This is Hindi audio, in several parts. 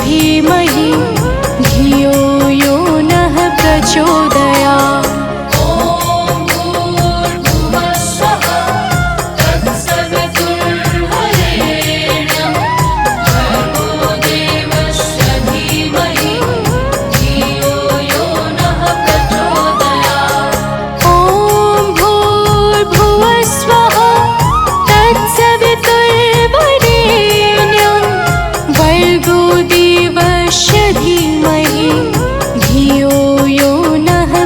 धीमहि धियो यो नः प्रचोदयात्। धीमहि धियो यो नः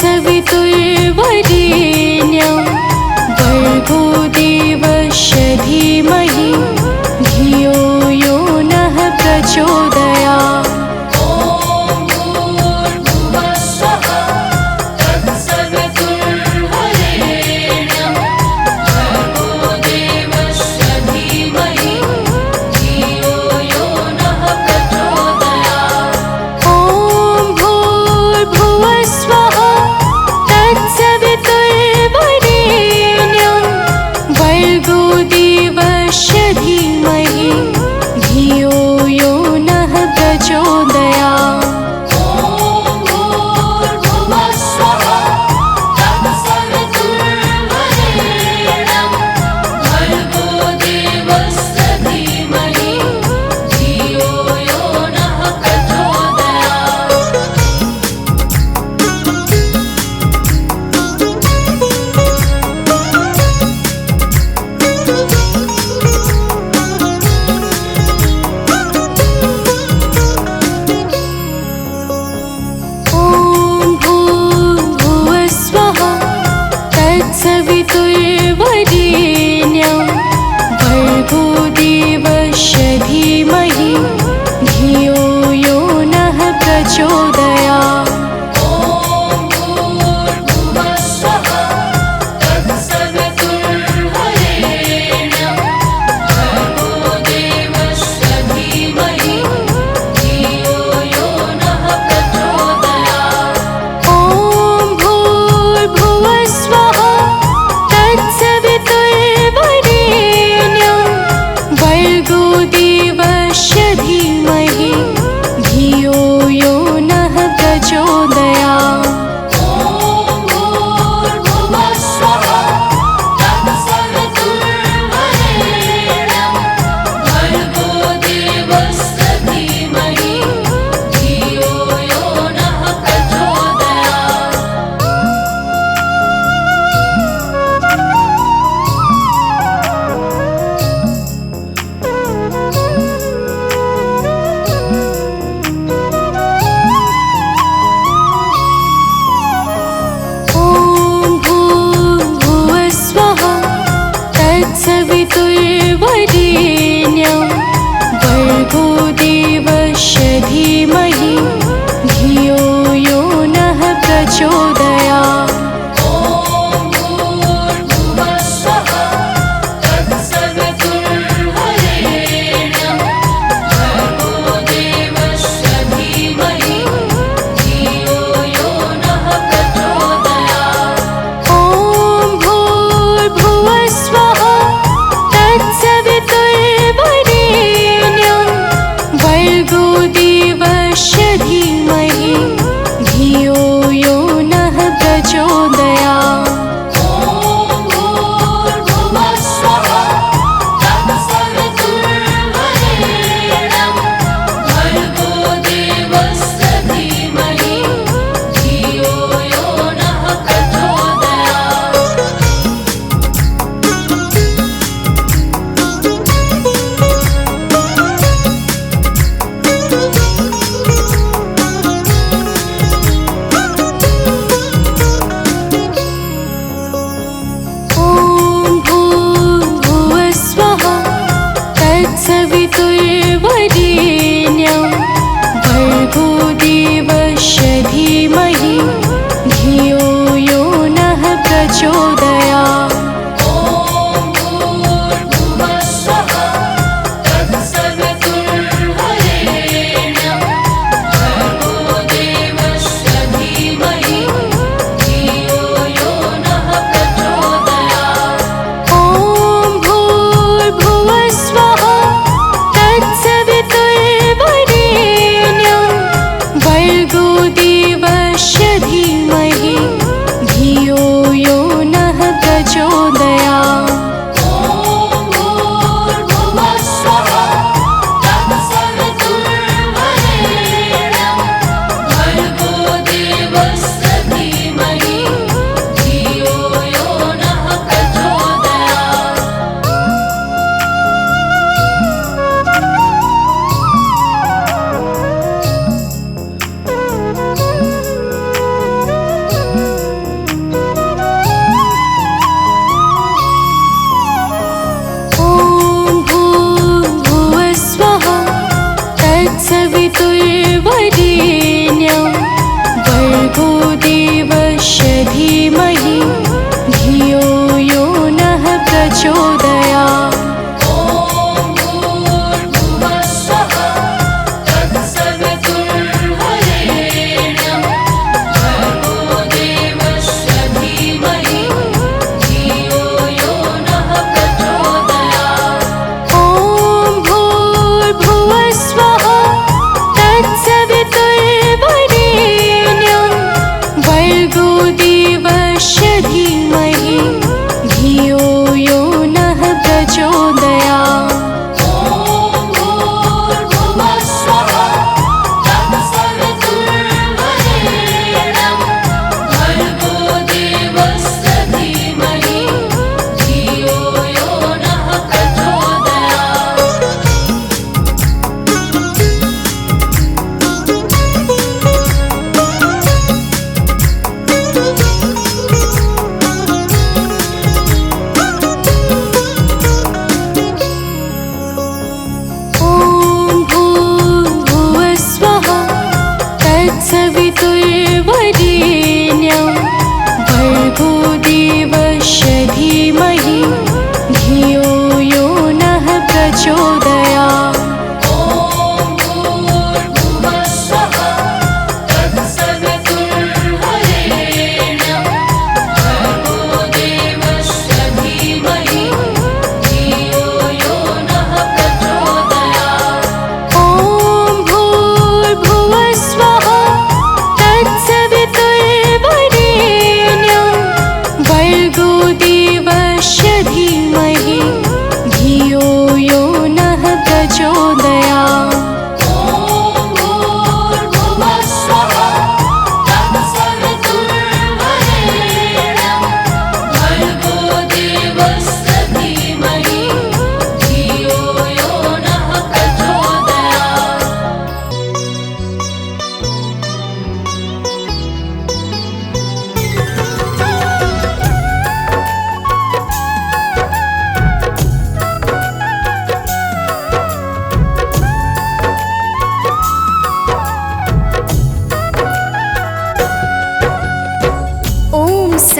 तत्सवितुर्वरेण्यं भर्गो देवस्य धीमहि धियो यो नः प्रचोदयात्।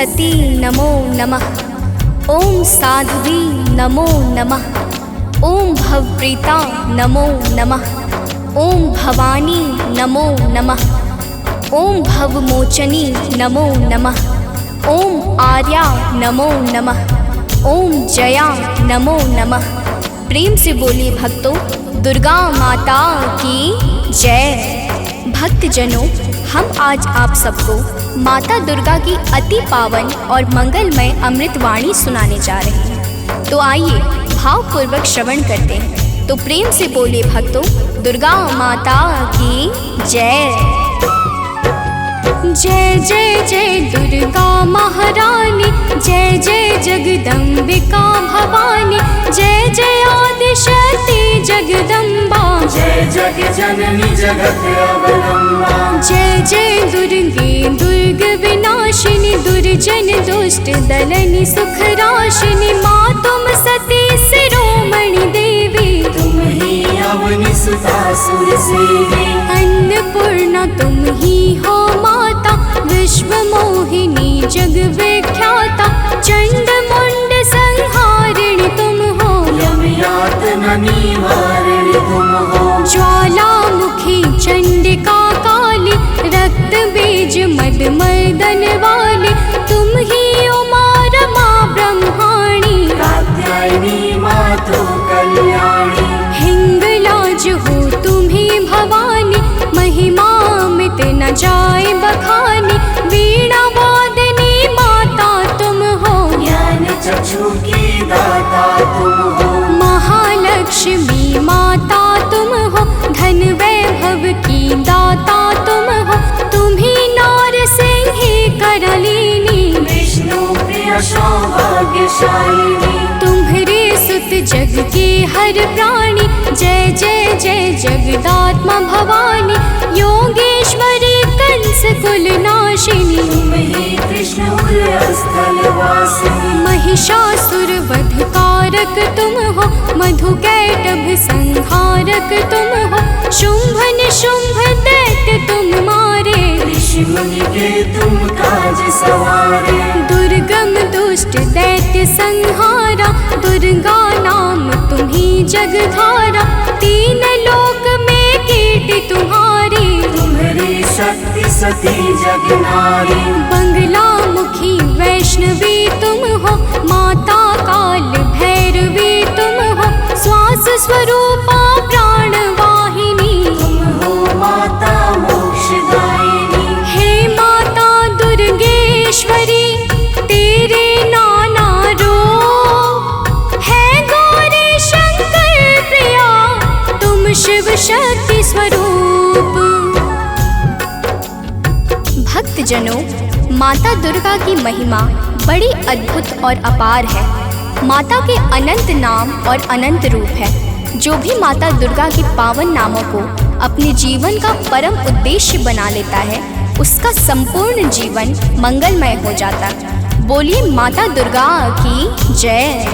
सती नमो नमः, ओम साध्वी नमो नमः, ओम भवप्रीता नमो नमः, ओम भवानी नमो नमः, ओम भवमोचनी नमो नमः, ओम आर्या नमो नमः, ओम जया नमो नमः। प्रेम से बोलिए भक्तों, दुर्गा माता की जय। भक्तजनों, हम आज आप सबको माता दुर्गा की अति पावन और मंगलमय अमृतवाणी सुनाने जा रहे हैं। तो आइए भावपूर्वक श्रवण करते हैं। तो प्रेम से बोलिए भक्तों, दुर्गा माता की जय। जय जय जय दुर्गा महारानी, जय जय जगदम्बिका भवानी, जय जय आदिशक्ति जगदम्बा, जय जग जननी जगत अवलंबा। जय जय दुर्गे दुर्ग विनाशिनी, दुर्जन दुष्ट दलनी सुख राशिनी, माँ तुम सती शिरोमणि देवी, तुम ही अवनि सुता सुर सेवी। अन्नपूर्णा तुम ही हो माता, विश्व मोहिनी जग विख्याता, चंड मुंड संहारिणी तुम हो, यम यातना निवारिणी तुम हो। ज्वालामुखी चंडिका काली, रक्त बीज मद मर्दन वाली, तुम ही उमा रमा ब्रह्माणी, कात्यायनी मातु कल्याणी। हिंगलाज हो तुम्ही भवानी, महिमा मिट न जाए बखानी, वीणा वादनी माता तुम हो, ज्ञान चक्षु की दाता तुम हो। महालक्ष्मी माता तुम हो, धन वैभव की दाता तुम हो, तुम्ही नार सिंही करलिनी, विष्णु प्रिय सौभाग्यशालिनी। तुम्हारे सुत जग के हर प्राणी, जय जय जय जगदात्मा भवानी, योगेश्वरी कंस कुल नाशिनी, तुम ही कृष्ण स्थल वासिनी। महिषासुर वध कारक तुम हो, मधुकैटभ संहारक तुम हो, शुंभ निशुंभ दैत्य तुम मारे, ऋषि मुनि के तुम काज सवारे। दुर्गम दुष्ट दैत्य संहारा, दुर्गा नाम तुम्ही जगधारा, तीन लोक में कीर्ति तुम्हारी, तुम्हारी शक्ति सती जग नारी। बंगला मुखी वैष्णवी तुम हो, माता काल भैरवी तुम हो, श्वास स्वरूपा प्राण वाहिनी, तुम हो माता मोक्षदायिनी। हे माता दुर्गेश्वरी, तेरे नाना रूप है गौरी शंकर प्रिया, तुम शिव शक्ति स्वरूप। भक्तजनों, माता दुर्गा की महिमा बड़ी अद्भुत और अपार है। माता के अनंत नाम और अनंत रूप है। जो भी माता दुर्गा के पावन नामों को अपने जीवन का परम उद्देश्य बना लेता है, उसका संपूर्ण जीवन मंगलमय हो जाता है। बोलिए माता दुर्गा की जय।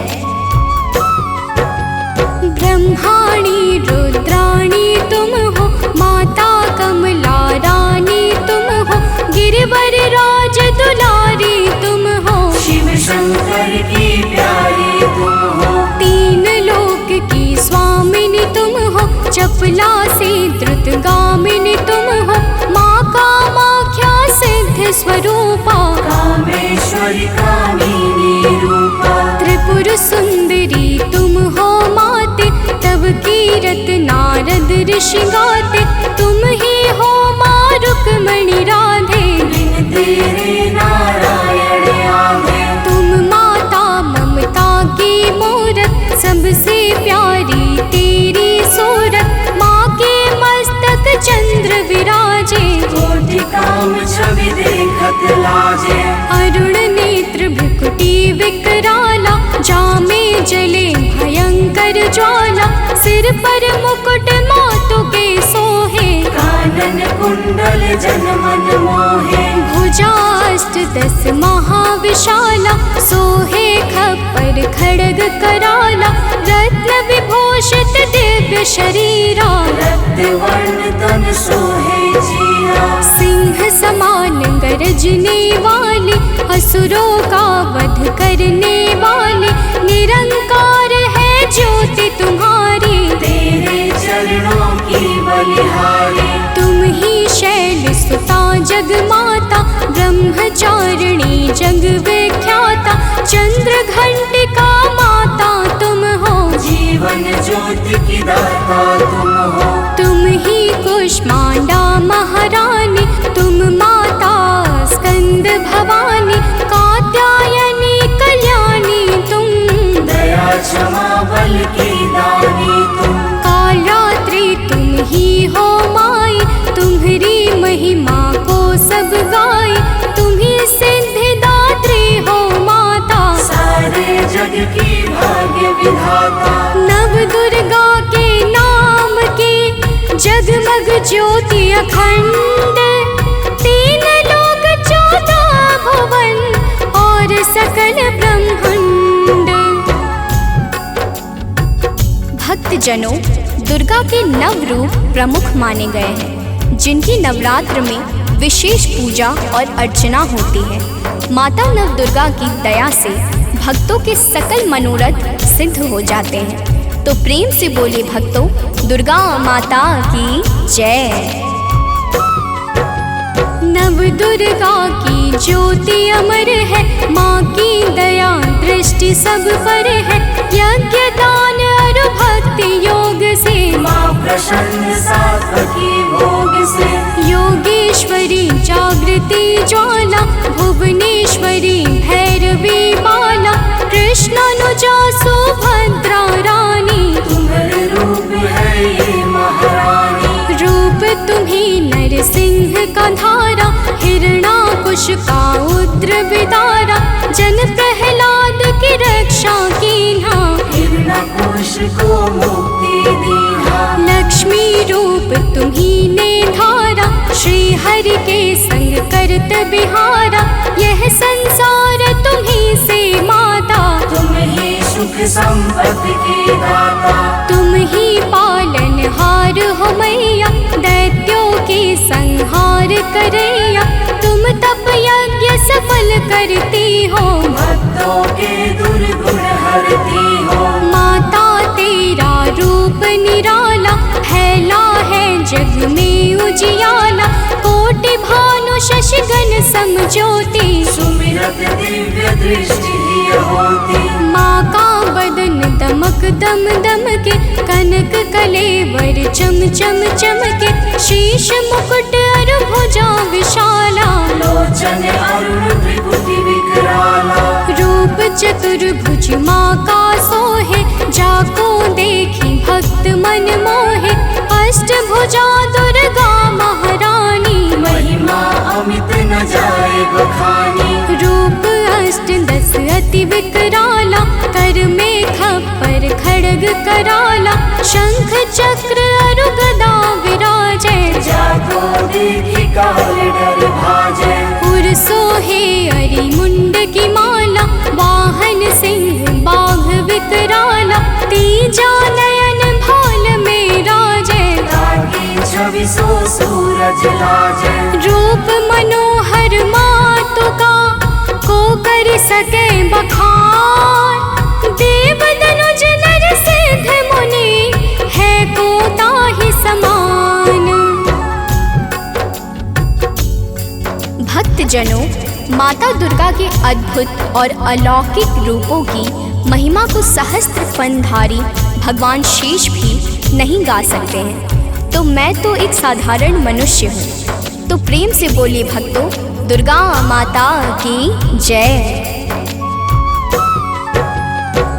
ब्रह्माणी रुद्राणी तुम हो, माता कमला रानी तुम हो, गिरिवर राज दुलारी तुम हो, शिव शंकर की प्यारी तुम हो। तीन लोक की स्वामिनी तुम हो, चपला से द्रुतगामिनी तुम हो, माँ कामाख्या सिद्ध स्वरूपा, कामेश्वरी कामिनी रूपा। त्रिपुर सुंदरी तुम हो माते, तब कीरत नारद ऋषि गाते, तुम ही हो माँ रुक्मणी राधे, बिन तेरे नारायण आगे। तुम माता ममता की मूरत, सबसे प्यारी तेरी सूरत, माँ के मस्तक चंद्र विराजे, कोटि काम छवि देखत लाजे। अरुण नेत्र भ्रुकुटी विकराला, जामे जले भयंकर ज्वाला, सिर पर मुकुट मातु के सोहे, कानन कुंडल जन मन मोहे। भुजाष्ट दस महाविशाला, सोहे खप्पर खड्ग कराला, रत्न विभूषित दिव्य शरीरा, रक्त वर्ण तन सोहे जीरा। सिंह समान गरजने वाली, असुर असुरों का वध करने वाले, निरंकार है ज्योति तुम्हारी। तेरे चरणों की बलिहारी, तुम ही शैल सुता जग माता, ब्रह्मचारिणी जग विख्याता, चंद्र घंटिका माता तुम हो। जीवन ज्योति की दाता तुम हो। तुम ही कुष्मांडा महारानी, तुम माता स्कंद भवानी, कात्यायनी कल्याणी तुम। दया क्षमा बल की दानी तुम। कालरात्रि तुम ही हो माई, तुम्हारी महिमा को सब गाए। तुम ही सिद्धिदात्री हो माता, सारे जग की भाग्य विधाता। नव दुर्गा के नाम की जगमग ज्योति अखंड, तीन लोक 14 भुवन और सकल ब्रह्मांड। भक्तजनों, दुर्गा के नव रूप प्रमुख माने गए हैं, जिनकी नवरात्र में विशेष पूजा और अर्चना होती है। माता नव दुर्गा की दया से भक्तों के सकल मनोरथ सिद्ध हो जाते हैं। तो प्रेम से बोले भक्तों, दुर्गा माता की जय। नव दुर्गा की ज्योति अमर है, माँ की दया दृष्टि सब पर है। यज्ञ दान और भक्ति योग से, माँ प्रसन्न सात्विकी भोग से। योगेश्वरी जागृति ज्वाला, भुवनेश्वरी भैरवी बाला, कृष्णानुजा सुभद्रा रानी। तुम्हारे रूप है ये महारानी, रूप तुम्ही नरसिंह का धारा, हिरणाकुश का उग्र विदारा, जन प्रहलाद की रक्षा कीन्हा। हिरण्यकुश को मुक्ति दीन्हा। लक्ष्मी रूप तुम्ही ने धारा, श्री हरि के संग करत बिहारा। यह संसार तुम्ही से माता, तुम ही सुख संपत्ति के दाता। तुम ही पालनहार हो मैया, दैत्यों के संहार करैया। तुम तप यज्ञ सफल करती हो, भक्तों के दुर्गुण हरती हो। माता तेरा रूप निराला, फैला है जग में उजियाला। कोटि भानु शशिगण समज्योति, सुमिरत दिव्य दृष्टि ही होती। माँ का बदन दमक दम दम के, कनक कलेवर चम चम चमके। शीश मुकुट और भुजा विशाला, लोचन अरुण त्रिपुटी विकराला। रूप चतुर्भुज माँ का सोहे, जाको देखी भक्त मन मोहे। अष्टभुजा दुर्गा महारानी, महिमा अमित न जाए बखानी। रूप अष्ट 10 अति विकराला, कर में खप्पर खड्ग कराला। शंख चक्र और गदा विराजे, जाको देखी काल डर भाजे। उर सोहे अरि मुंड की माला, वाहन सिंह बाघ विकराला। तीजा नयन भाल में राजे, ताकि छवि सो सूरज लाजे। रूप मनोहर मातु का, को कर सके बखान। देव दनुज नर सिद्ध मुनि, है को ताहि समान। भक्तजनों, माता दुर्गा के अद्भुत और अलौकिक रूपों की महिमा को सहस्त्र फनधारी भगवान शेष भी नहीं गा सकते हैं। तो मैं तो एक साधारण मनुष्य हूँ। तो प्रेम से बोलिए भक्तों, दुर्गा माता की जय।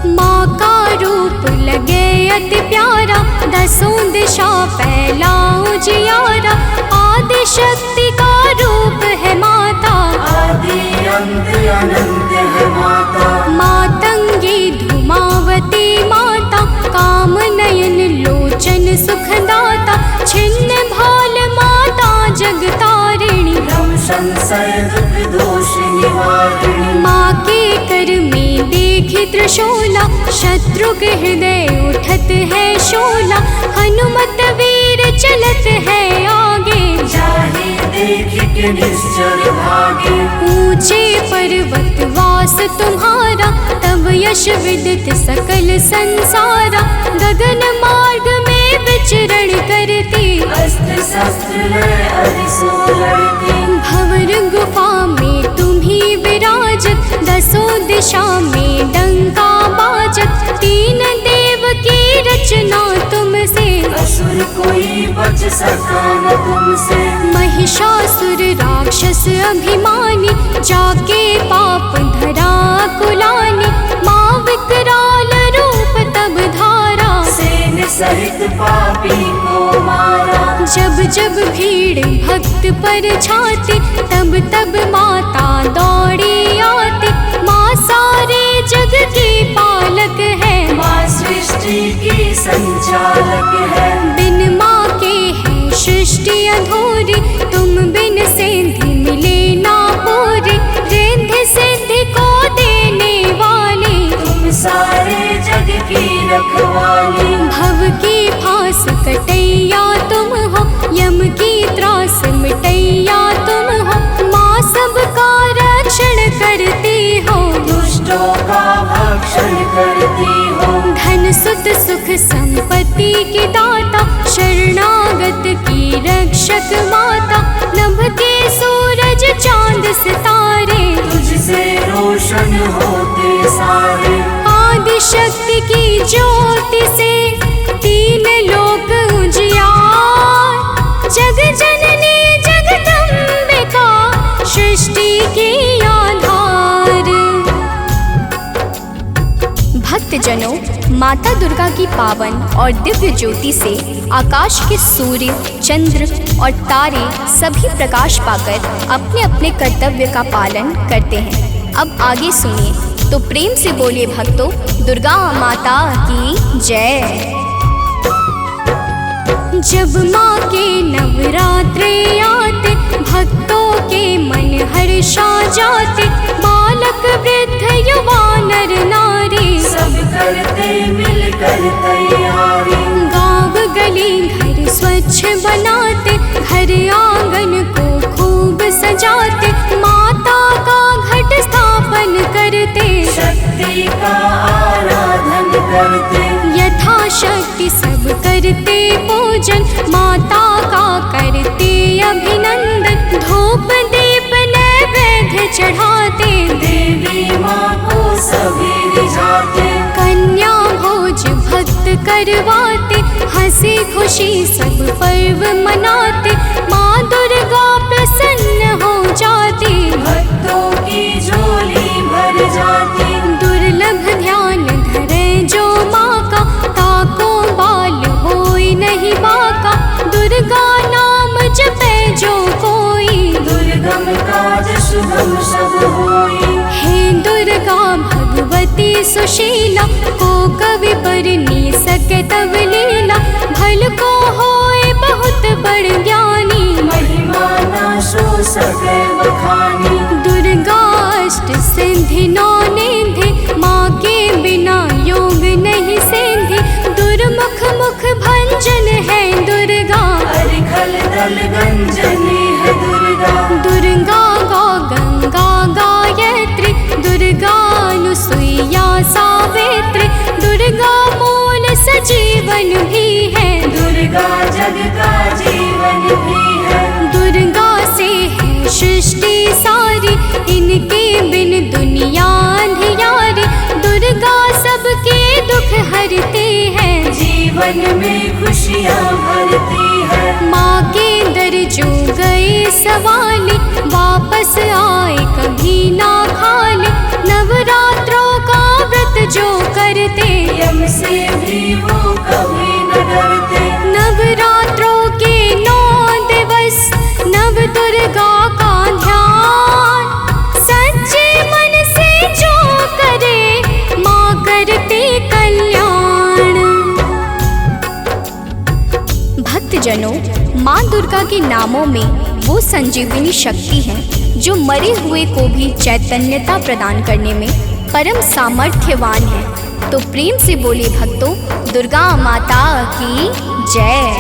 माँ का रूप लगे अति प्यारा, 10 दिशा फैला उजियारा। आदि शक्ति का रूप है माता, आदि अंत अनंत है माता। मातंगी धूमावती माता, काम नयन लोचन सुखदाता। छिन्न भाल माता जगतारिणी, ब्रह्म संशय दुख दोष निवारिणी। माँ के कर में देखी त्रिशूला, शत्रु के हृदय उठत है शोला। हनुमत वीर चलत है आगे, जाहि देख के नित्य निश्चर भागे। ऊंचे पर्वत वास तुम्हारा, तब यश विदित सकल संसारा। गगन मार्ग में विचरण करती, अस्त्र शस्त्र लय अरिसो लड़ती। भंवर गुफा में तुम्ही विराजत, दसों दिशा में डंका बाजत। तीन देव की रचना तुमसे, असुर कोई बच सका न तुमसे। महिषासुर राक्षस अभिमानी, जाके पाप धरा कुलानी। माँ विकराल रूप तब धारा, सेन सहित पापी को मारा। जब जब भीड़ भक्त पर छाती, तब तब माता दौड़ी आती। माँ सारे जग की पालक है, माँ सृष्टि की संचालक है। बिन माँ के है सृष्टि अधूरी, तुम बिन सिद्धि मिले ना पूरी। रिद्धि सिद्धि को देने वाली, तुम सारे जग की रखवाली। भव की फांस कटैया तुम हो, यम की त्रास मिटैया तुम हो। माँ सबका रक्षण करती हो, दुष्टों का भक्षण करती हो। धन सुत सुख संपत्ति की दाता, शरणागत की रक्षक माता। नभ के सूरज चांद सितारे, तुझसे रोशन होते सारे। आदि शक्ति की ज्योति से तीन लोक उजियार। जग जननी जगदम्बिका, सृष्टि की आधार। भक्तजनों, माता दुर्गा की पावन और दिव्य ज्योति से आकाश के सूर्य, चंद्र और तारे सभी प्रकाश पाकर अपने अपने कर्तव्य का पालन करते हैं। अब आगे सुनिए, तो प्रेम से बोलिए भक्तों, दुर्गा माता की जय। जब माँ के नवरात्रे आते, भक्तों के मन हर्षा जाते। बालक वृद्ध युवा नर नारी, सब करते मिलकर तैयारी। गाँव गली घर स्वच्छ बनाते, घर आंगन को खूब सजाते। माता का घट स्थापन करते, शक्ति का आराधन करते। यथाशक्ति सब करते पूजन, माता का करते अभिनंदन। धूप दीप नैवेद्य चढ़ाते, देवी माँ को सभी रिझाते। कन्या भोज भक्त करवाते, हंसी खुशी सब पर्व मनाते। माँ दुर्गा प्रसन्न हो जाती, भक्तों की झोली भर जाती। दुर्लभ ध्यान धरे जो माँ का, ताको बाल होई नहीं बाका। दुर्गा नाम जपे जो कोई, दुर्गम काज शुभम सब होई। हे दुर्गा भगवती सुशीला, को कवि बरनी सके तब लीला। भल को होए बहुत बड़ ज्ञानी, महिमा न सो सके बखानी। दुर्गा अष्ट सिद्धि नौ निधि, माँ के बिना योग नहीं सिद्धि। दुर्मुख मुख भंजन है दुर्गा, अरिखल दल गंजनी है दुर्गा। दुर्गा गौ गंगा गायत्री, दुर्गा अनुसुईया सावित्री। दुर्गा मूल सजीवन भी है, दुर्गा जग का जीवन भी है। दुर्गा से है सृष्टि सारी, इनके बिन दुनिया अंधियारी। दुर्गा सबके दुख हरती है, जीवन में खुशियाँ भरती है। माँ के दर जो गए सवाली, वापस आए कभी ना खाली। नवरात्रों का व्रत जो करते, यम से भी वो कभी न डरते। नवरात्रों के 9 दिवस, नव दुर्गा का ध्यान। सच्चे मन से जो करे, माँ करते कल्याण। भक्तजनों, माँ दुर्गा के नामों में वो संजीवनी शक्ति है जो मरे हुए को भी चैतन्यता प्रदान करने में परम सामर्थ्यवान है। तो प्रेम से बोलिए भक्तों, दुर्गा माता की जय।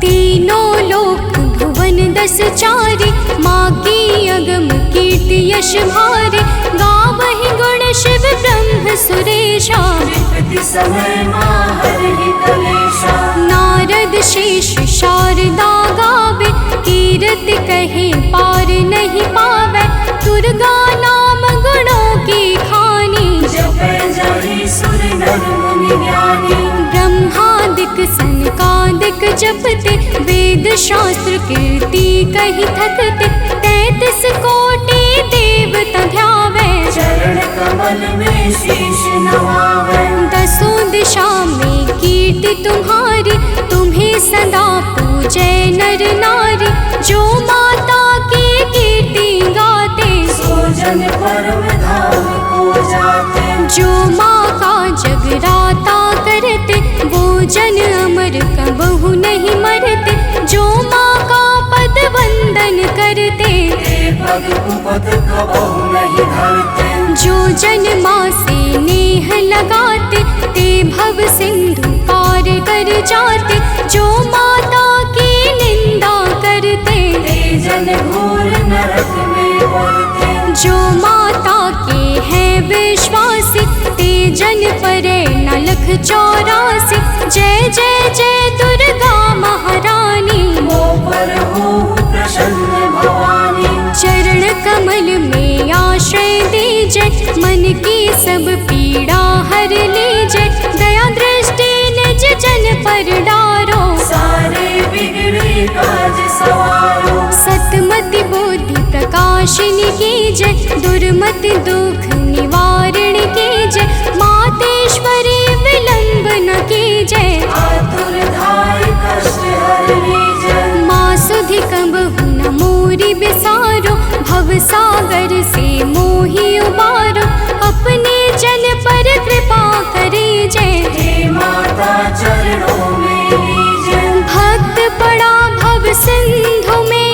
तीनों लोक भुवन भुवन 10 चारि, माँ की अगम कीर्ति यश भारि, गावहि गुण शिव ब्रह्म सुरेशा, विपत्ति समय माँ हरहि कलेशा। नारद शेष शारदा गावे, कीरति कहे पार नहीं पावे, दुर्गा नाम गुणों की खानी, जपै जाहि सुर नर मुनि ज्ञानी। ब्रह्मादिक सनकादिक जपते, वेद शास्त्र कीर्ति कही थकते, 33 कोटि देवता ध्यावे, चरण कमल में शीश नवावे। 10 दिशा में कीर्ति तुम्हारी, तुम्हें सदा पूजे नर नारी, जो माता की कीर्ति गाते, सो जन परम धाम को जाते। जो माँ का जगराता करते, वो जन अमर कबहु नहीं मरते, जो माँ का पद वंदन करते, ते पग कुपथ कबहु नहीं धरते। जो जन माँ से नेह लगाते, ते भव सिंधु पार कर जाते, जो माता की निंदा करते, ते जन घोर नरक में पड़ते। जो माता के हैं विश्वासी, ते जन परे न लख 84। जय जय जय दुर्गा महारानी, मो पर हो प्रसन्न भवानी। चरण कमल में आश्रय दीजे, मन की सब पीड़ा हर लीजे, दया दृष्टि निज जन पर डारो, सारे बिगड़े काज सवारो। सतमति बुद्धि प्रकाशिनी की जय, दुर्मति दुख निवारण की जय, मातेश्वरी विलंब न की जय, आतुर धाय कष्ट हरनी जय। माँ सुधि कबहु न मोरी बिसारो, भव सागर से मोहि उबारो, अपने जन पर कृपा करी जय, हे माता चरणों में लीजै। भक्त पड़ा भव सिंधु में,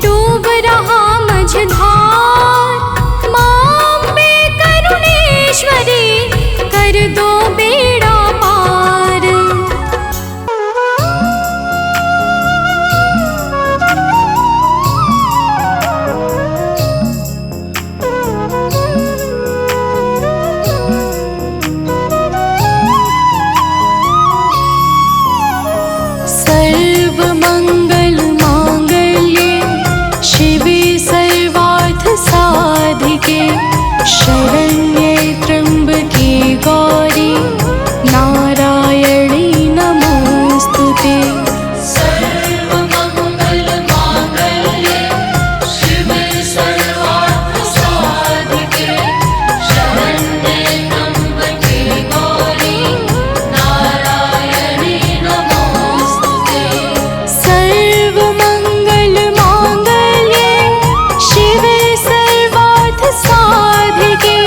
डूब रहा मझधार, माँ अम्बे करुणेश्वरी, कर दो बेड़ा पार। सर्वमंगल मांगल्ये, शिवे सर्वार्थ साधिके, शरण्ये त्र्यंबके गौरी, नारायणी नमोस्तुते। सर्वमंगल मांगल्ये, शिवे सर्वार्थ साधिके, शरण्ये त्र्यंबके गौरी, नारायणी नमोस्तुते। सर्वमंगल मांगल्ये, शिवे सर्वार्थ साधिके,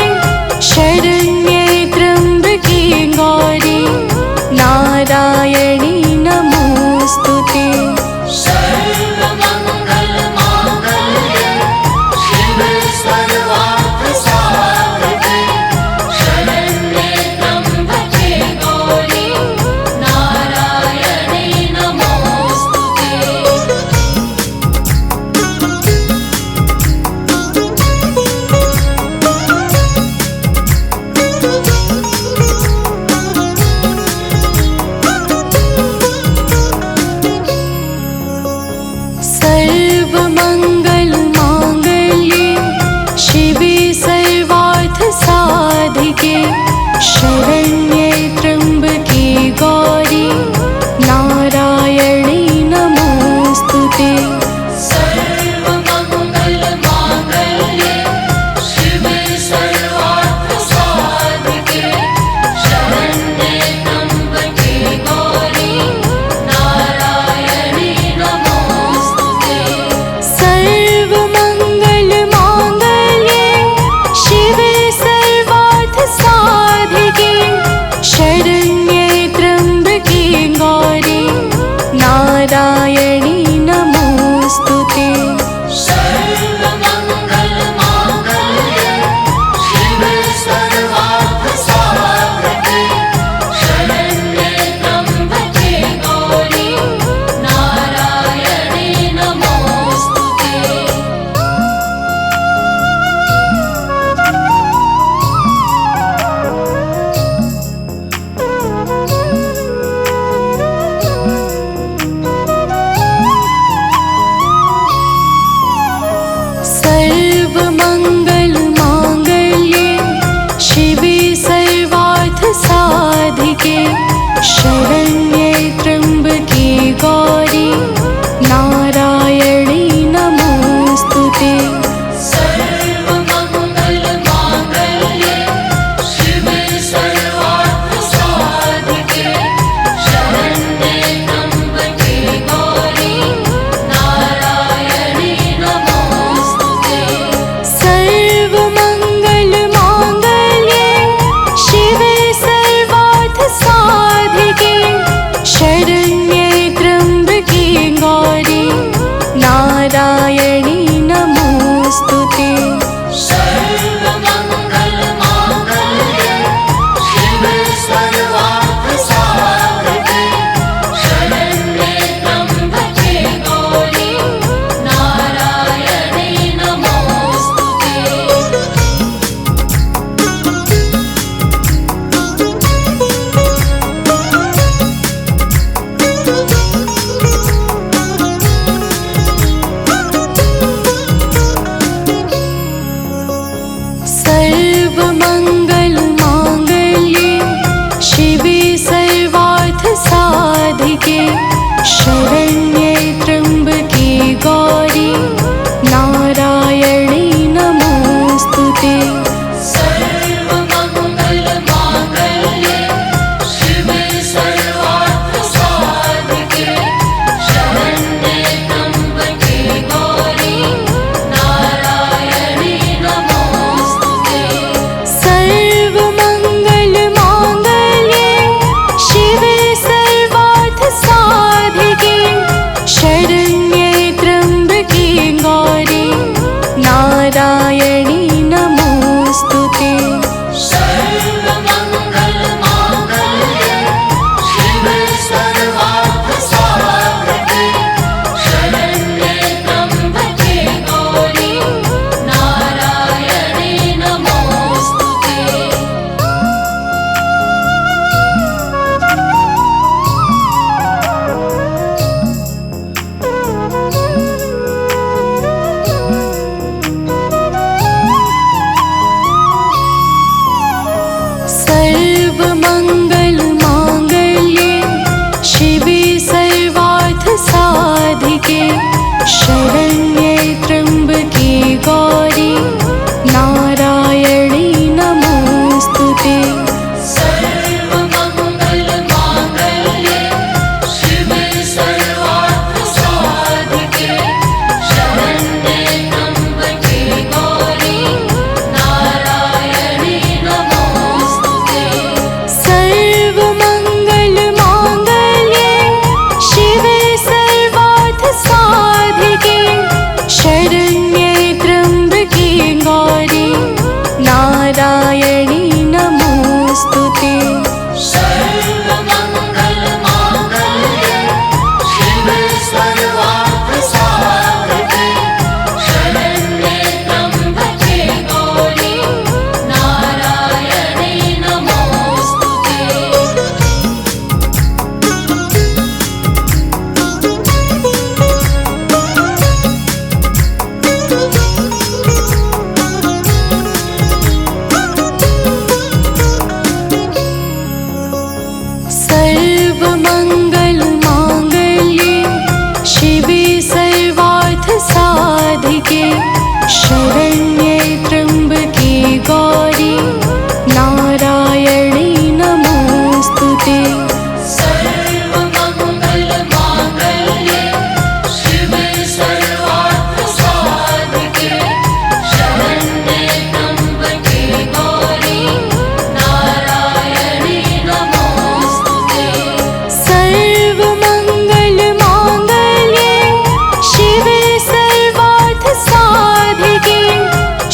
गौरी नारायणी नमोस्तुते। सर्वमङ्गलमाङ्गल्ये शिवे सर्वार्थसाधके शरण्ये त्र्यम्बके गौरी नारायणी नमोस्तुते। सर्वमङ्गलमाङ्गल्ये शिवे सर्वार्थसाधिके शरण्ये त्र्यम्बके गौरी नारायणी नमोस्तुते। सर्वमङ्गलमाङ्गल्ये शिवे सर्वार्थसाधके शरण्ये त्र्यम्बके गौरी नारायणी नमोस्तुते। सर्वमङ्गलमाङ्गल्ये शिवे सर्वार्थसाधिके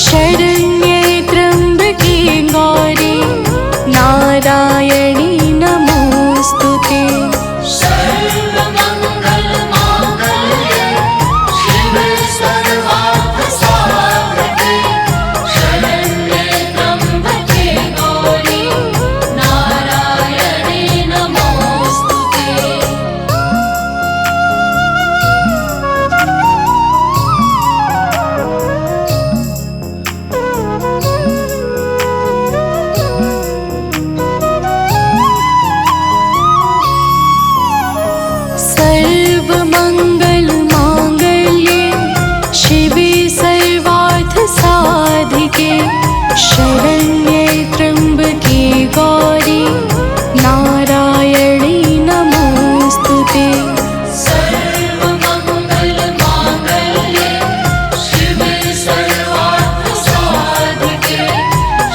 शरण्ये त्र्यम्बके गौरी नारायणी नमोस्तुते। सर्वमङ्गलमाङ्गल्ये शिवे सर्वार्थसाधके शरण्ये त्र्यम्बके गौरी नारायणी नमोस्तुते। सर्वमङ्गलमाङ्गल्ये शिवे सर्वार्थसाधिके शरण्ये त्र्यम्बके गौरी नारायणी नमोस्तुते। सर्वमङ्गलमाङ्गल्ये शिवे सर्वार्थसाधके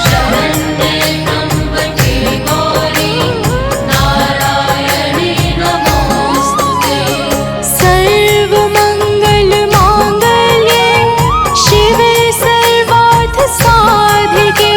शरण्ये त्र्यम्बके गौरी नारायणी नमोस्तुते। सर्वमङ्गलमाङ्गल्ये शिवे सर्वार्थसाधिके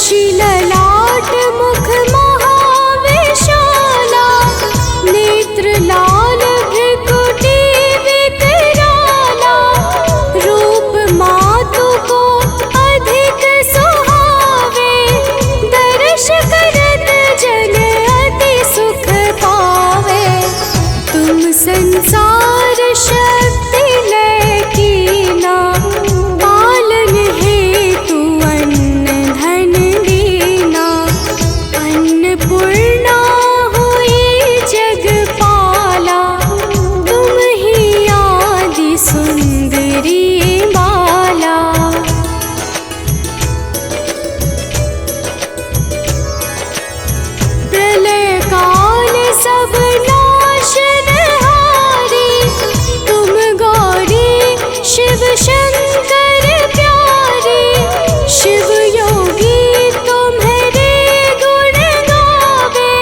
शिललाट मुख महाविशाला, नेत्र लाल भृकुटी विकराला, रूप मातु को अधिक सुहावे, दर्श करत जन अति सुख पावे। तुम संसार शक्ति लय कीना, पालन हेतु अन्न धन दीना, अन्नपूर्णा हुई जगपाला, तुम ही आदि सुंदरी बाला। प्रलय काल सब नाशनहारी, तुम गौरी शिव शंकर प्यारी, शिव योगी तुम्हारे गुण गावे,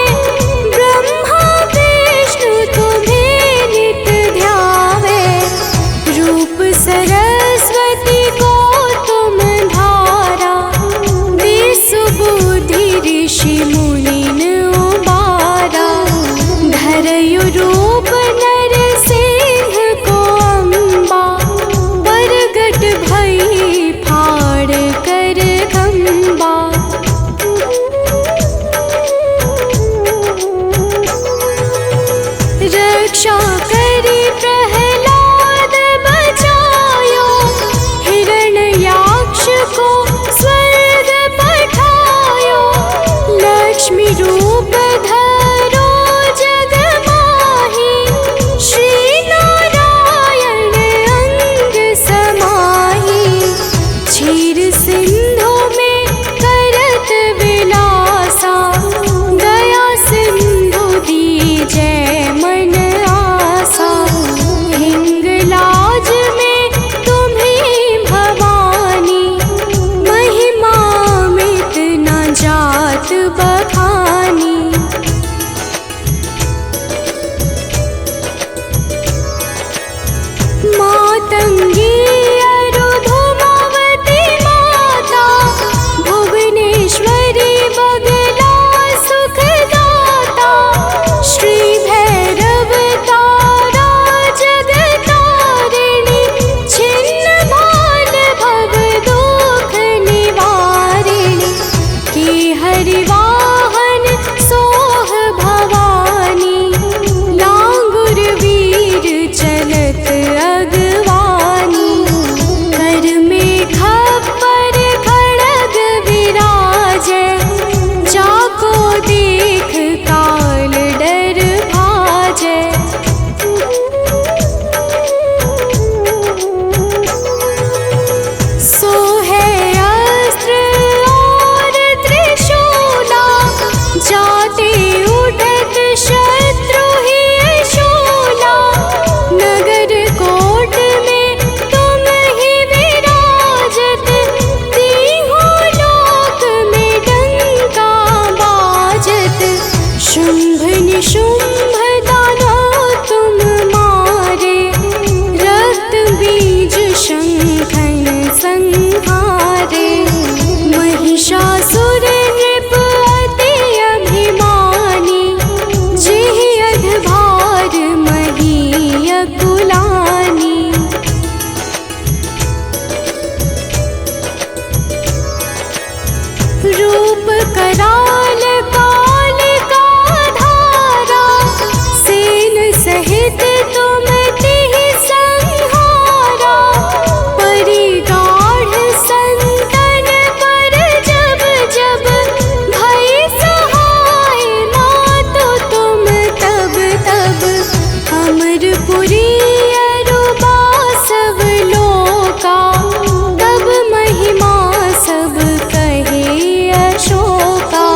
ब्रह्मा विष्णु तुम्हें नित ध्यावे। रूप सरस्वती को तुम धारा, विसुबुद्धि ऋषि मुनिन उबारा, धरयु रूप नरसिंह को अम्बा, बरगट भई फाड़ कर खम्बा। रक्षा करी प्रहलाद बचायो, हिरण्याक्ष को स्वर्ग पठायो, लक्ष्मी रूप धरो जग माही, श्री नारायण अंग समाही। क्षीर सिंधु में करत विलासा, दया सिंधु दीजै मन आसा, हिंगलाज में तुम्हीं भवानी, महिमा मित न जात बखानी। मातंगी अरुधुमवती माता, भुवनेश्वरी बगला सुखदाता, श्री भैरव तारा जगतारिणी, छिन्न भाल भव दुख निवारिणी, की हरिवाहन सोह भवानी, लांगुर वीर चलत अगवानी, कर में खप्पर खड़ग विराजै, जाको देख काल डर भाजै। सोहे अस्त्र और त्रिशूला, जाते उठत शत्रु ही शूला, नगर कोट में तुम ही विराजत, तीहों लोक में डंका बाजत। शुंभ निशुंभ दानव तुम मारे, रक्त बीज शंखन संहारे, महिषासुर नृप अति अभिमानी, जिहि अधभार महीयकुलानी। रूप कराल कालिका धारा, सेन सहित तुम तिहि संहारा, परिगाढ़ संतन पर जब जब, भई सहाय मातु तुम तब तब। अमरपुरी अरुबा सब लोका, तब महिमा सब कहे अशोका।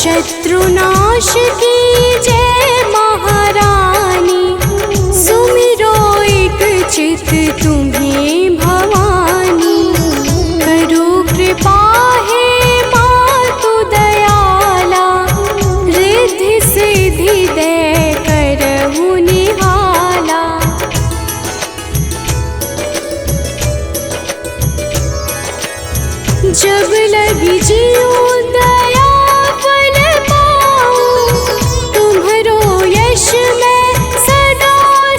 शत्रुनाश की जय महारानी, सुमिरो एक चित तुम्हें भवानी। करो कृपा हे मातु दयाला, रिद्धि सिद्धि दे करहु निहाला। जब लगी जीव दया फल पाऊं, तुम्हरो यश मैं सदा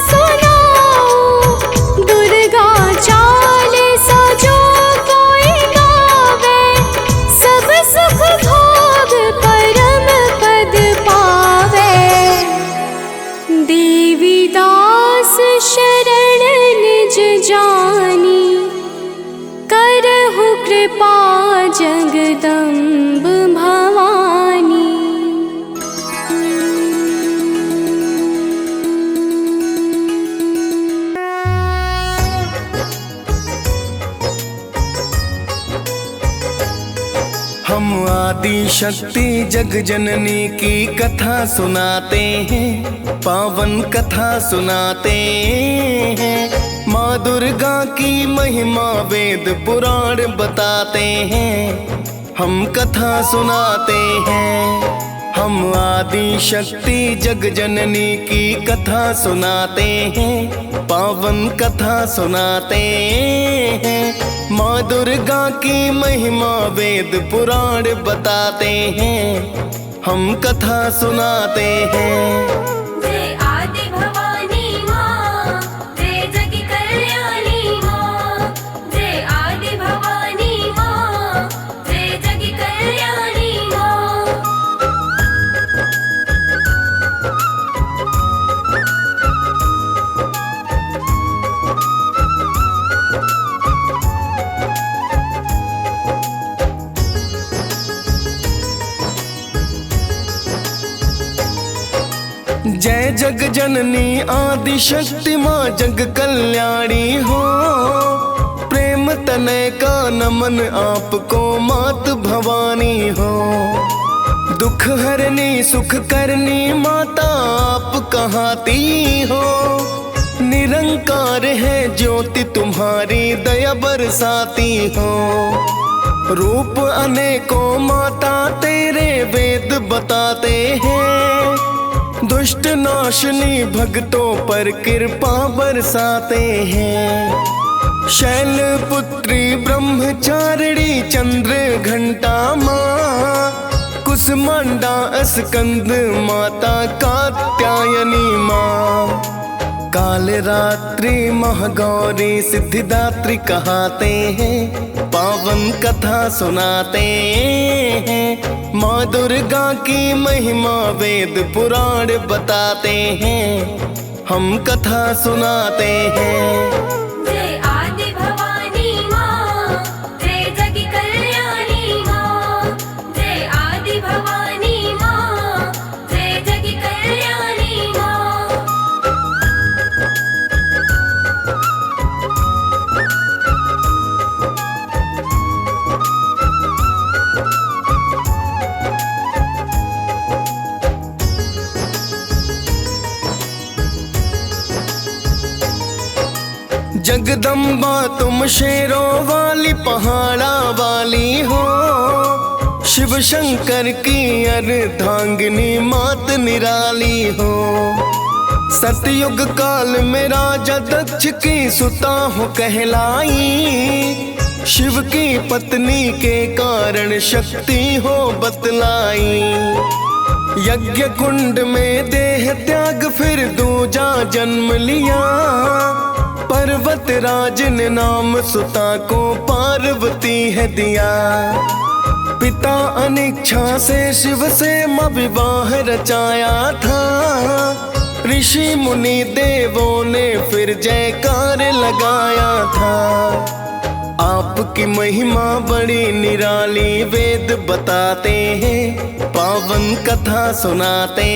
सुनाऊं। दुर्गा चालीसा जो कोई गावे, सब सुख भोग परम पद पावे। देवी दास शरण निज जानी, करहु कृपा जगदम्ब भवानी। हम आदि शक्ति जग जननी की कथा सुनाते हैं, पावन कथा सुनाते हैं। माँ दुर्गा की महिमा वेद पुराण बताते हैं, हम कथा सुनाते हैं। हम आदि शक्ति जग जननी की कथा सुनाते हैं, पावन कथा सुनाते हैं। माँ दुर्गा की महिमा वेद पुराण बताते हैं, हम कथा सुनाते हैं। जय आदि भवानी माँ, जय जग कल्याणी माँ। जय आदि भवानी माँ, जय जग कल्याणी माँ। जय जग जननी आदि शक्ति माँ जग कल्याणी हो। प्रेम तनय का नमन आपको मात भवानी हो। दुख हरनी सुख करनी माता आप कहाती हो। निरंकार है ज्योति तुम्हारी दया बरसाती हो। रूप अनेकों माता तेरे वेद बताते हैं। दुष्ट नाशनी भक्तों पर कृपा बरसाते हैं। शैल पुत्री ब्रह्मचारिणी चंद्र घंटा माँ। कुसमांडा स्कंद माता कात्यायनी माँ। काल रात्रि महागौरी सिद्धिदात्री कहाते हैं। पावन कथा सुनाते हैं। माँ दुर्गा की महिमा वेद पुराण बताते हैं, हम कथा सुनाते हैं। जय आदि भवानी माँ, जय जग कल्याणी माँ। जय आदि भवानी माँ, जय जग कल्याणी माँ। जगदम्बा तुम शेरों वाली पहाड़ा वाली हो। शिव शंकर की अर्धांगिनी मात निराली हो। सतयुग काल में राजा दक्ष की सुता हो कहलाई। शिव की पत्नी के कारण शक्ति हो बतलाई। यज्ञ कुंड में देह त्याग फिर दूजा जन्म लिया। पर्वत राज ने नाम सुता को पार्वती है दिया। पिता अनिच्छा से शिव से मां विवाह रचाया था। ऋषि मुनि देवों ने फिर जयकार लगाया था। आपकी महिमा बड़ी निराली वेद बताते हैं। पावन कथा सुनाते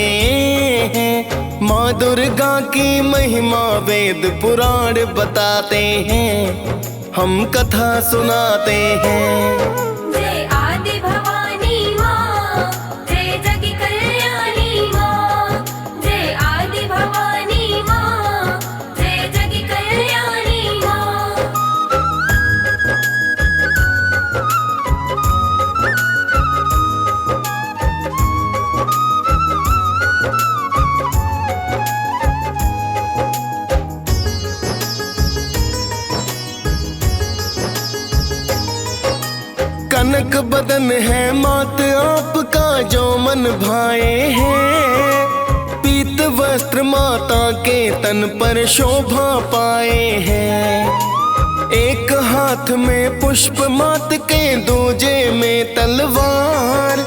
हैं। माँ दुर्गा की महिमा वेद पुराण बताते हैं, हम कथा सुनाते हैं। जय आदि भवानी माँ, जय आसन है मात आपका जो मन भाए हैं। पीत वस्त्र माता के तन पर शोभा पाए हैं। एक हाथ में पुष्प मात के दूजे में तलवार।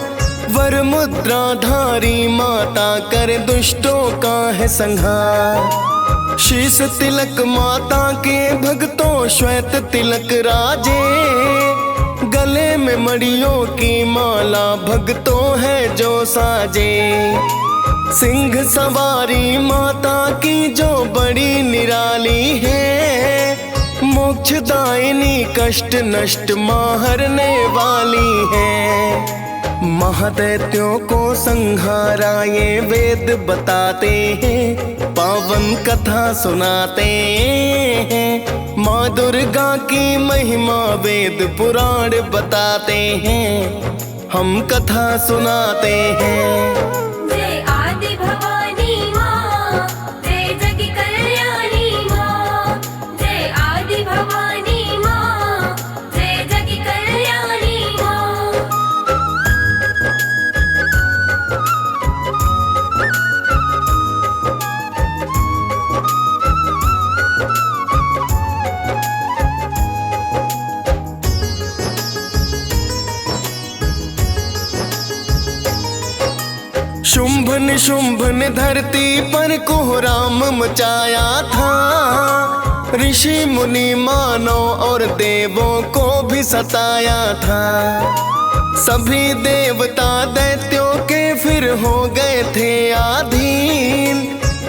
वर मुद्रा धारी माता कर दुष्टों का है संहार। शीश तिलक माता के भक्तों श्वेत तिलक राजे। गले में मड़ियों की माला भक्तों है जो साजे। सिंह सवारी माता की जो बड़ी निराली है। मोक्षदायिनी कष्ट नष्ट मारने वाली है। महादैत्यों को संहारा ये वेद बताते हैं। पावन कथा सुनाते हैं। माँ दुर्गा की महिमा वेद पुराण बताते हैं। हम कथा सुनाते हैं। जय आदि भवानी माँ, जय जग कल्याणी माँ। जय आदि भवानी माँ, जय जग कल्याणी माँ। शुंभ निशुंभ ने धरती पर कोहराम मचाया था। ऋषि मुनि मानव और देवों को भी सताया था। सभी देवता दैत्यों के फिर हो गए थे अधीन।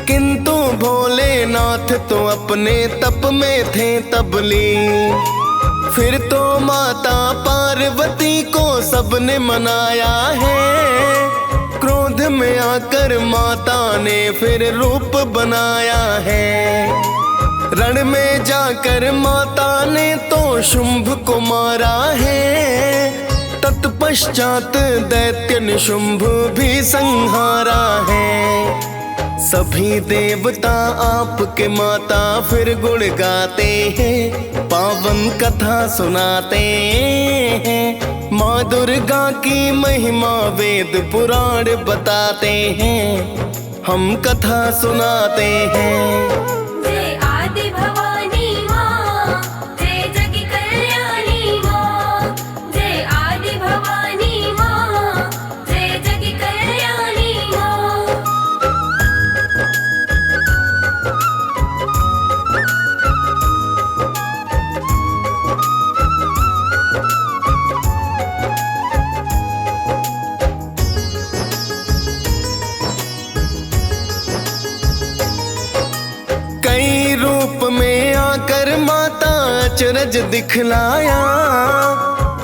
किंतु भोलेनाथ तो अपने तप में थे तबलीन। फिर तो माता पार्वती को सबने मनाया है। क्रोध में आकर माता ने फिर रूप बनाया है। रण में जाकर माता ने तो शुंभ को मारा है। तत्पश्चात दैत्य निशुंभ भी संहारा है। सभी देवता आपके माता फिर गुण गाते हैं। पावन कथा सुनाते हैं। माँ दुर्गा की महिमा वेद पुराण बताते हैं। हम कथा सुनाते हैं। जय आदि भवानी माँ, जय जग कल्याणी माँ। जय आदि भवानी माँ, जय जग कल्याणी माँ। कई रूप में आकर माता अचरज दिखलाया।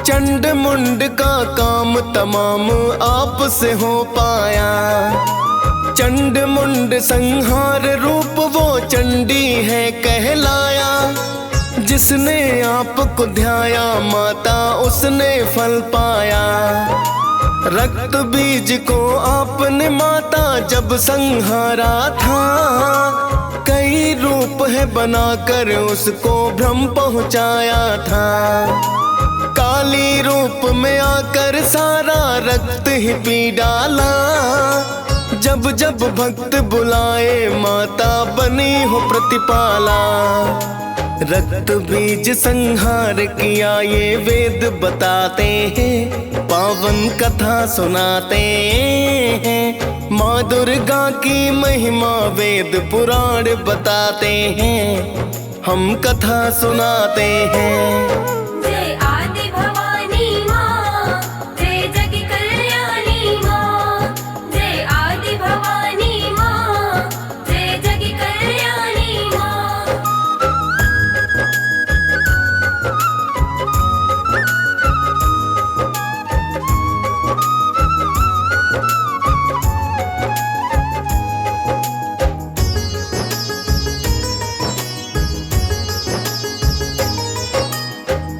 चंड मुंड का काम तमाम आप से हो पाया। चंड मुंड संहार रूप वो चंडी है कहलाया। जिसने आपको ध्याया माता उसने फल पाया। रक्त बीज को आपने माता जब संहारा था। कई रूप है बनाकर उसको भ्रम पहुंचाया था। काली रूप में आकर सारा रक्त ही पी डाला। जब जब भक्त बुलाए माता बनी हो प्रतिपाला। रक्त बीज संहार किया ये वेद बताते हैं। पावन कथा सुनाते हैं। माँ दुर्गा की महिमा वेद पुराण बताते हैं। हम कथा सुनाते हैं। जय आदि भवानी माँ, जय जग कल्याणी माँ। जय आदि भवानी माँ, जय जग कल्याणी माँ।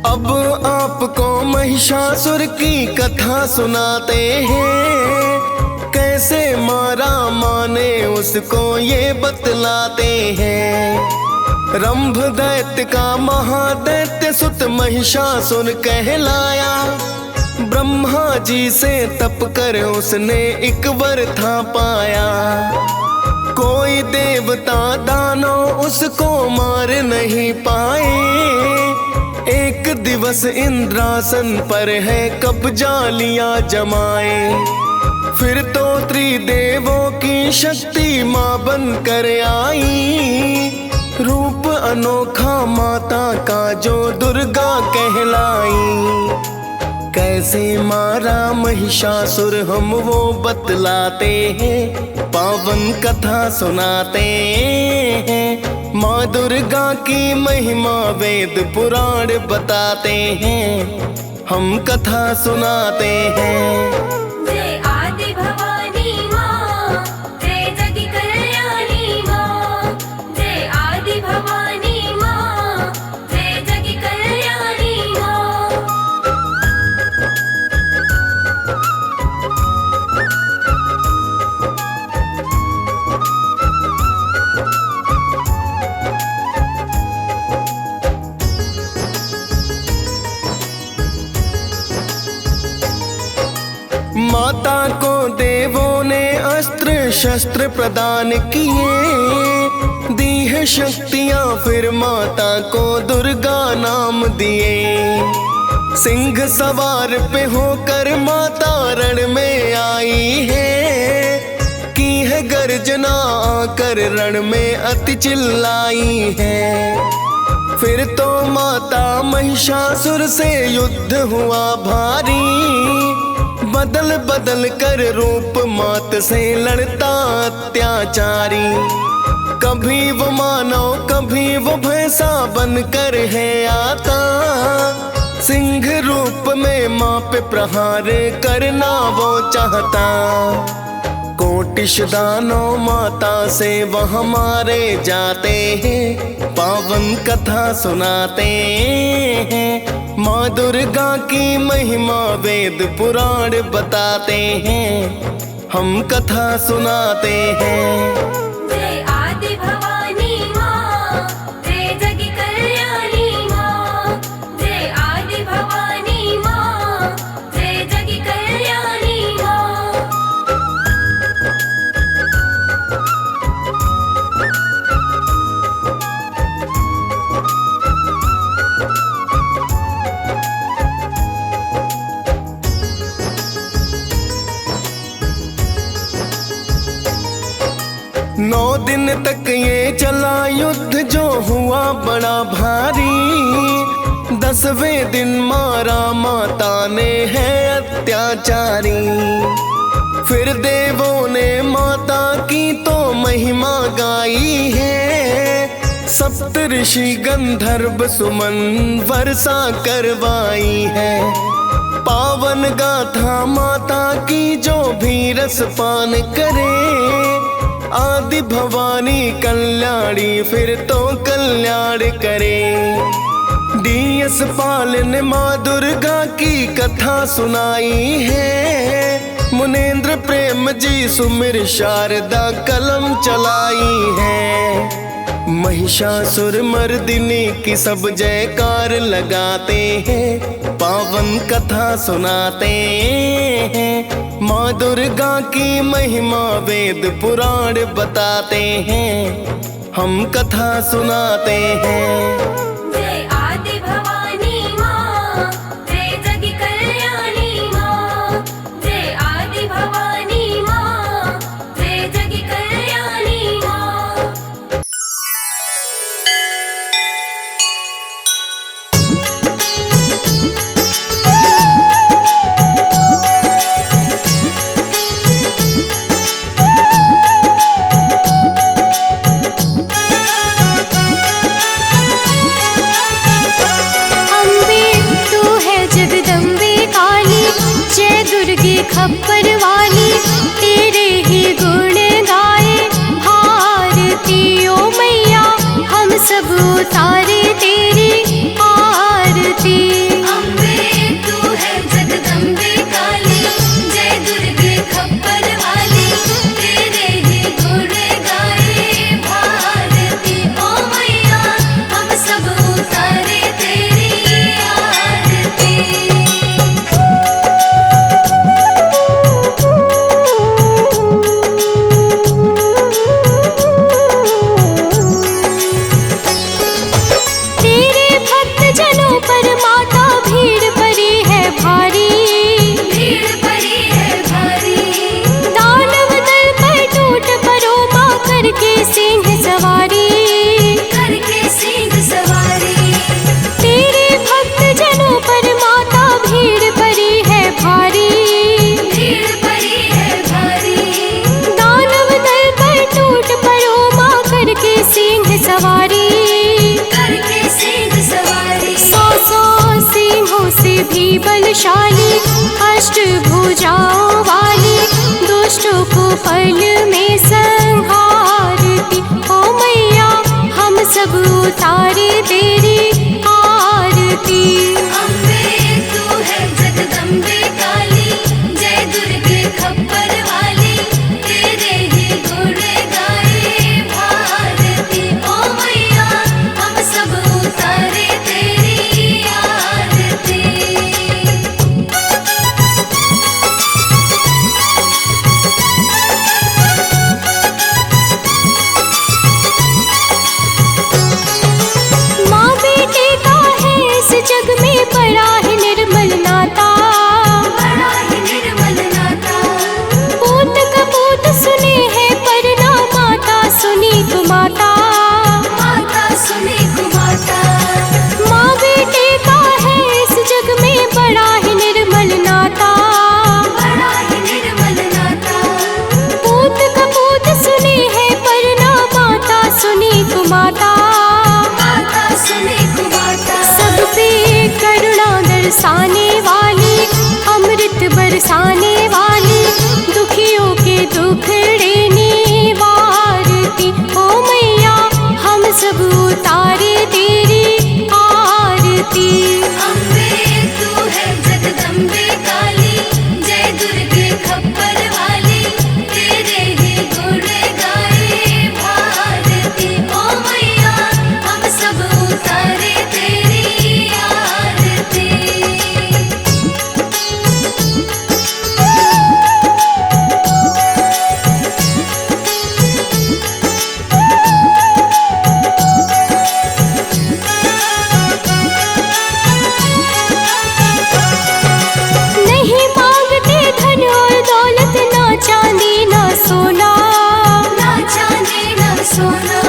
अब आपको महिषासुर की कथा सुनाते हैं। कैसे मारा माने उसको ये बतलाते हैं। रंभ दैत्य का महादैत्य सुत महिषासुर कहलाया। ब्रह्मा जी से तप कर उसने एक वर था पाया। कोई देवता दानव उसको मार नहीं पाए। एक दिवस इंद्रासन पर है कब्जा लिया जमाए। फिर तो त्रिदेवों की शक्ति माँ बन कर आई। रूप अनोखा माता का जो दुर्गा कहलाई। कैसे मारा महिषासुर हम वो बतलाते हैं, पावन कथा सुनाते हैं। माँ दुर्गा की महिमा वेद पुराण बताते हैं, हम कथा सुनाते हैं। जय आदि भवानी माँ, जय जग कल्याणी माँ। जय आदि भवानी माँ, जय जग कल्याणी माँ। माता को देवों ने अस्त्र शस्त्र प्रदान किए। दी है शक्तियाँ फिर माता को दुर्गा नाम दिए। सिंह सवार पे होकर माता रण में आई है। की है गर्जना आकर रण में अति चिल्लाई है। फिर तो माता महिषासुर से युद्ध हुआ भारी। बदल बदल कर रूप मात से लड़ता अत्याचारी। कभी वो मानव कभी वो भैंसा बनकर है आता। सिंह रूप में माँ पे प्रहार करना वो चाहता। कोटिश दानव माता से वह मारे जाते हैं, पावन कथा सुनाते हैं। माँ दुर्गा की महिमा वेद पुराण बताते हैं, हम कथा सुनाते हैं। जय आदि भवानी माँ, जय जग कल्याणी माँ। जय आदि भवानी माँ, जय जग कल्याणी माँ। नौ दिन तक ये चला युद्ध जो हुआ बड़ा भारी। 10वें दिन मारा माता ने है अत्याचारी। फिर देवों ने माता की तो महिमा गाई है। सप्त ऋषि गंधर्व सुमन वर्षा करवाई है। पावन गाथा माता की जो भी रसपान करे। आदि भवानी कल्याणी फिर तो कल्याण करे। डीएस पाल ने माँ दुर्गा की कथा सुनाई है। मुनेन्द्र प्रेम जी सुमिर शारदा कलम चलाई है। महिषासुर मर्दिनी की सब जयकार लगाते हैं, पावन कथा सुनाते हैं। माँ दुर्गा की महिमा वेद पुराण बताते हैं, हम कथा सुनाते हैं। जय आदि भवानी माँ, जय जग कल्याणी माँ। जय आदि भवानी माँ, जय जग कल्याणी माँ। खप्पर वाली तेरे ही गुण गाए। भारती ओ मैया हम सब उतारे तेरी आरती। अम्बे तू है जगदम्बे काली, जय दुर्गे खप्पर वाली तेरे ही गुण गाए। भारती ओ मैया हम सब उतारे तेरी आरती। भी बलशाली, अष्टभुजाओं वाली, दुष्टों को पल में संहारती। ओ मैया हम सब उतारे तेरी आरती। अम्बे तू है जगदम्बे काली, जय दुर्गे खप्पर वाली, तेरे ही गुण गाए भारती। ओ मैया हम सब उतारे तेरी आरती। माँ बेटे का है इस जग में बड़ा ही निर्मल नाता, बड़ा ही निर्मल नाता। पूत कपूत सुने हैं पर ना माता सुनी कुमाता। माता सुने कुमाता। माँ बेटे का है इस जग में बड़ा ही निर्मल नाता, बड़ा ही निर्मल नाता। पूत कपूत सुने हैं पर ना माता सुनी कुमाता। माता सुने कुमाता। सब पे करुणा दर्शाने वाली, अमृत बरसाने वाली, दुखियों के दुखड़े निवारती। ओ मैया हम सब उतारे तेरी आरती। अम्बे तू है जगदम्बे काली, जय दुर्गे खप्पर वाली, तेरे ही गुण गाए भारती। ओ मैया हम सब उतारे तेरी आरती। नहीं मांगते धन और दौलत, ना चांदी ना सोना, ना चांदी ना सोना।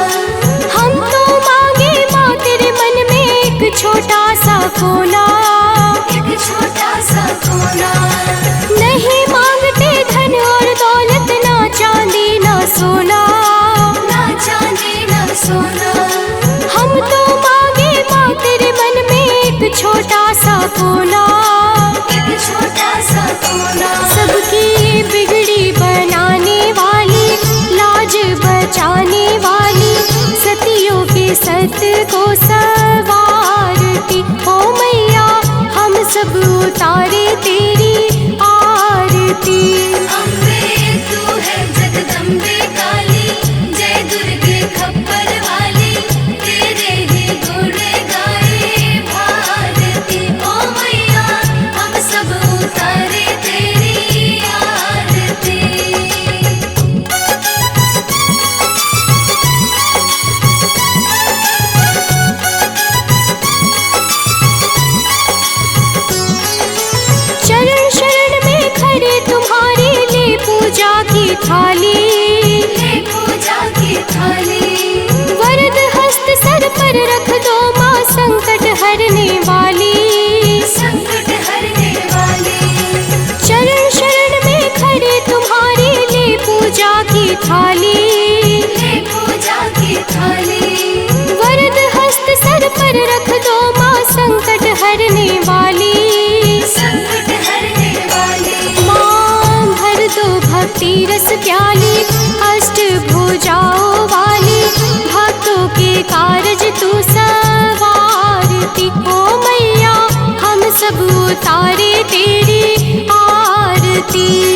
हम तो मांगे माँ तेरे मन में एक छोटा सा कोना। एक छोटा सा कोना। नहीं मांगते धन और दौलत, ना चांदी ना सोना, ना चांदी ना सोना। हम तो मांगे माँ तेरे मन में एक छोटा सा कोना। एक छोटा सा कोना। सबकी बिगड़ी बनाने वाली, लाज बचाने वाली, सतियों के सत को सवारती। ओ मैया हम सब उतारे तेरी आरती। अम्बे तू है जगदम्बे काली, जय दुर्गे खप्पर वाली, तेरे ही गुण गाए भारती। ओ मैया हम सब उतारे तेरी आरती। चरण शरण में खड़े तुम्हारी, ले पूजा की थाली, ले पूजा की थाली। वरद हस्त सर पर रख दो माँ संकट हरने वाली। संकट हरने वाली। चरण शरण में खड़े तुम्हारी, ले पूजा की थाली, ले पूजा की थाली। वरद हस्त सर पर रख दो माँ संकट हरने वाली। संकट हरने वाली। माँ भर दो भक्ति रस प्याली, अष्टभुजाओं वाली, भक्तों के कारज तू सवारती। ओ मैया हम सब उतारे तेरी आरती।